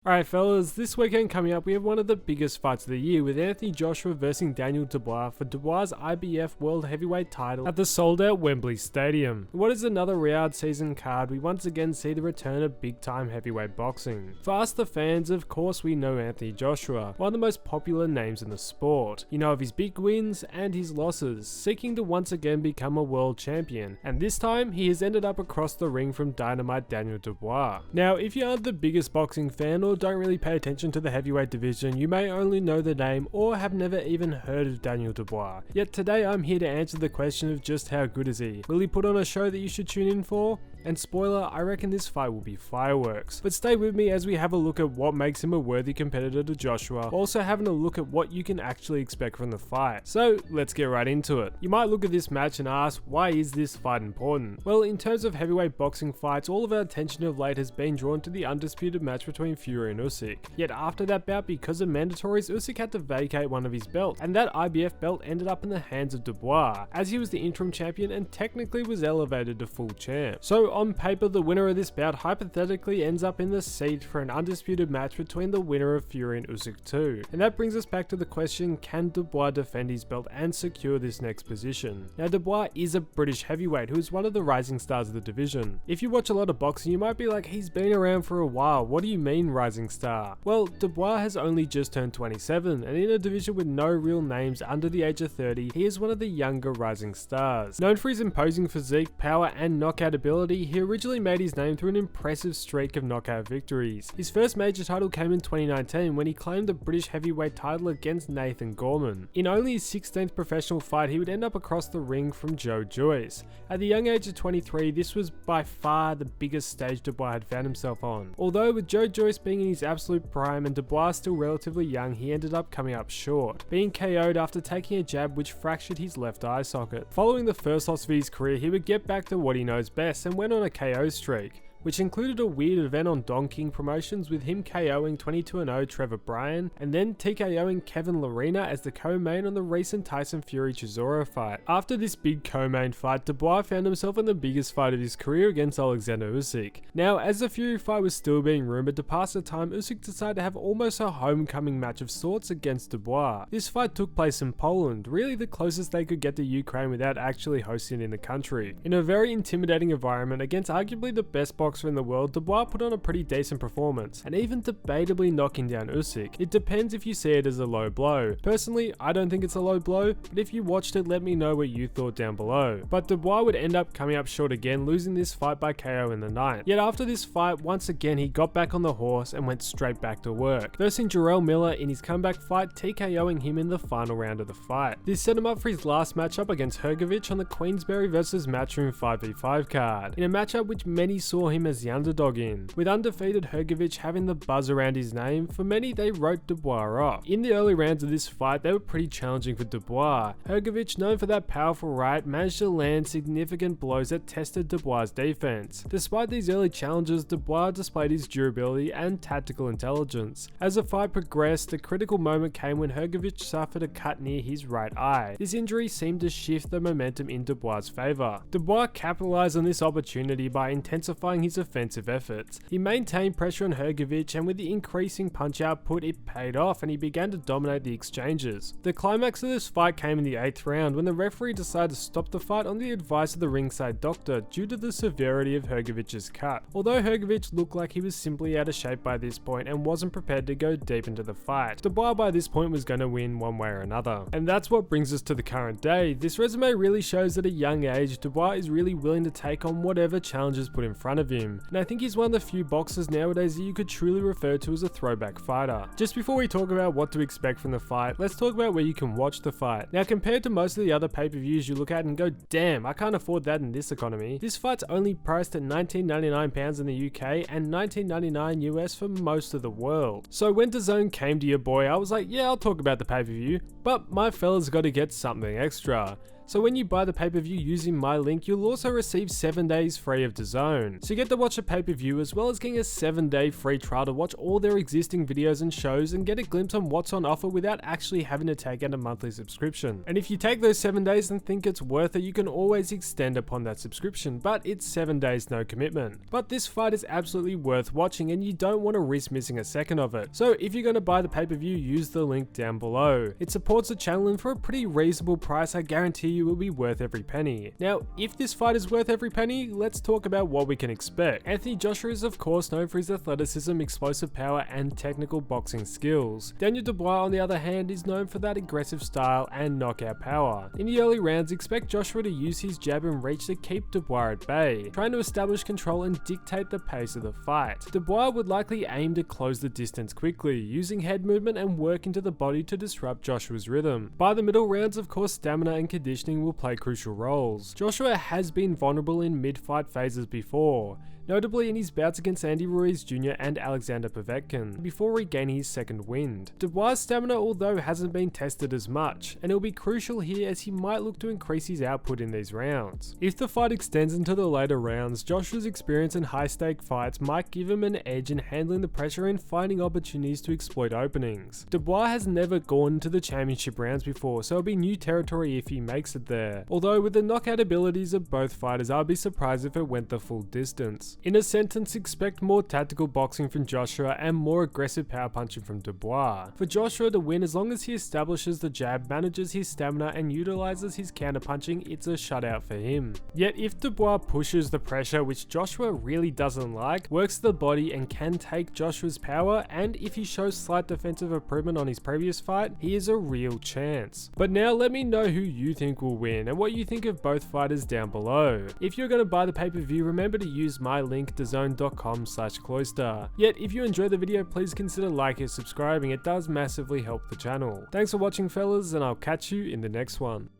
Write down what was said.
Alright fellas, this weekend coming up we have one of the biggest fights of the year with Anthony Joshua versus Daniel Dubois for Dubois' IBF World Heavyweight title at the sold out Wembley Stadium. In what is another Riyadh season card, we once again see the return of big time heavyweight boxing. For us the fans, of course we know Anthony Joshua, one of the most popular names in the sport. You know of his big wins and his losses, seeking to once again become a world champion, and this time he has ended up across the ring from Dynamite Daniel Dubois. Now if you aren't the biggest boxing fan or don't really pay attention to the heavyweight division, you may only know the name or have never even heard of Daniel Dubois. Yet today I'm here to answer the question of just how good is he? Will he put on a show that you should tune in for? And spoiler, I reckon this fight will be fireworks. But stay with me as we have a look at what makes him a worthy competitor to Joshua, while also having a look at what you can actually expect from the fight. So let's get right into it. You might look at this match and ask, why is this fight important? Well, in terms of heavyweight boxing fights, all of our attention of late has been drawn to the undisputed match between Fury and Usyk. Yet after that bout, because of mandatories, Usyk had to vacate one of his belts, and that IBF belt ended up in the hands of Dubois, as he was the interim champion and technically was elevated to full champ. So on paper, the winner of this bout hypothetically ends up in the seat for an undisputed match between the winner of Fury and Usyk 2. And that brings us back to the question, can Dubois defend his belt and secure this next position? Now Dubois is a British heavyweight who is one of the rising stars of the division. If you watch a lot of boxing, you might be like, he's been around for a while, what do you mean rising star? Well, Dubois has only just turned 27, and in a division with no real names under the age of 30, he is one of the younger rising stars. Known for his imposing physique, power and knockout ability, he originally made his name through an impressive streak of knockout victories. His first major title came in 2019 when he claimed the British heavyweight title against Nathan Gorman. In only his 16th professional fight, he would end up across the ring from Joe Joyce. At the young age of 23, this was by far the biggest stage Dubois had found himself on. Although with Joe Joyce being in his absolute prime and Dubois still relatively young, he ended up coming up short, being KO'd after taking a jab which fractured his left eye socket. Following the first loss of his career, he would get back to what he knows best and went on a KO streak, which included a weird event on Don King Promotions with him KOing 22-0 Trevor Bryan and then TKOing Kevin Lerena as the co-main on the recent Tyson Fury Chisora fight. After this big co-main fight, Dubois found himself in the biggest fight of his career against Alexander Usyk. Now, as the Fury fight was still being rumoured to pass the time, Usyk decided to have almost a homecoming match of sorts against Dubois. This fight took place in Poland, really the closest they could get to Ukraine without actually hosting it in the country. In a very intimidating environment against arguably the best boxer in the world, Dubois put on a pretty decent performance, and even debatably knocking down Usyk. It depends if you see it as a low blow. Personally, I don't think it's a low blow, but if you watched it, let me know what you thought down below. But Dubois would end up coming up short again, losing this fight by KO in the ninth. Yet after this fight, once again he got back on the horse and went straight back to work, versing Jarrell Miller in his comeback fight, TKOing him in the final round of the fight. This set him up for his last matchup against Hrgović on the Queensberry vs Matchroom 5v5 card, in a matchup which many saw him as the underdog in. With undefeated Hrgović having the buzz around his name, for many they wrote Dubois off. In the early rounds of this fight, they were pretty challenging for Dubois. Hrgović, known for that powerful right, managed to land significant blows that tested Dubois' defense. Despite these early challenges, Dubois displayed his durability and tactical intelligence. As the fight progressed, the critical moment came when Hrgović suffered a cut near his right eye. This injury seemed to shift the momentum in Dubois' favour. Dubois capitalized on this opportunity by intensifying his offensive efforts. He maintained pressure on Hrgović, and with the increasing punch output, it paid off and he began to dominate the exchanges. The climax of this fight came in the 8th round when the referee decided to stop the fight on the advice of the ringside doctor due to the severity of Hrgovic's cut. Although Hrgović looked like he was simply out of shape by this point and wasn't prepared to go deep into the fight, Dubois by this point was going to win one way or another. And that's what brings us to the current day. This resume really shows that at a young age, Dubois is really willing to take on whatever challenges put in front of him. And I think he's one of the few boxers nowadays that you could truly refer to as a throwback fighter. Just before we talk about what to expect from the fight, let's talk about where you can watch the fight. Now, compared to most of the other pay-per-views you look at and go, damn, I can't afford that in this economy, this fight's only priced at £19.99 in the UK and $19.99 US for most of the world. So when DAZN came to your boy, I was like, yeah, I'll talk about the pay-per-view, but my fella's got to get something extra. So when you buy the pay-per-view using my link, you'll also receive 7 days free of DAZN. So you get to watch a pay-per-view as well as getting a 7-day free trial to watch all their existing videos and shows and get a glimpse on what's on offer without actually having to take out a monthly subscription. And if you take those 7 days and think it's worth it, you can always extend upon that subscription, but it's 7 days no commitment. But this fight is absolutely worth watching and you don't want to risk missing a second of it. So if you're going to buy the pay-per-view, use the link down below. It supports the channel and for a pretty reasonable price, I guarantee you it will be worth every penny. Now, if this fight is worth every penny, let's talk about what we can expect. Anthony Joshua is of course known for his athleticism, explosive power, and technical boxing skills. Daniel Dubois, on the other hand, is known for that aggressive style and knockout power. In the early rounds, expect Joshua to use his jab and reach to keep Dubois at bay, trying to establish control and dictate the pace of the fight. Dubois would likely aim to close the distance quickly, using head movement and work into the body to disrupt Joshua's rhythm. By the middle rounds, of course, stamina and conditioning will play crucial roles. Joshua has been vulnerable in mid-fight phases before, notably in his bouts against Andy Ruiz Jr. and Alexander Povetkin, before regaining his second wind. Dubois' stamina although hasn't been tested as much, and it'll be crucial here as he might look to increase his output in these rounds. If the fight extends into the later rounds, Joshua's experience in high-stake fights might give him an edge in handling the pressure and finding opportunities to exploit openings. Dubois has never gone to the championship rounds before, so it'll be new territory if he makes it there. Although with the knockout abilities of both fighters, I'd be surprised if it went the full distance. In a sentence, expect more tactical boxing from Joshua and more aggressive power punching from Dubois. For Joshua to win, as long as he establishes the jab, manages his stamina and utilizes his counter punching, it's a shutout for him. Yet if Dubois pushes the pressure, which Joshua really doesn't like, works the body and can take Joshua's power, and if he shows slight defensive improvement on his previous fight, he is a real chance. But now let me know who you think will win and what you think of both fighters down below. If you're going to buy the pay-per-view, remember to use my link DAZN.com/cloister. Yet if you enjoyed the video, please consider liking and subscribing, it does massively help the channel. Thanks for watching fellas, and I'll catch you in the next one.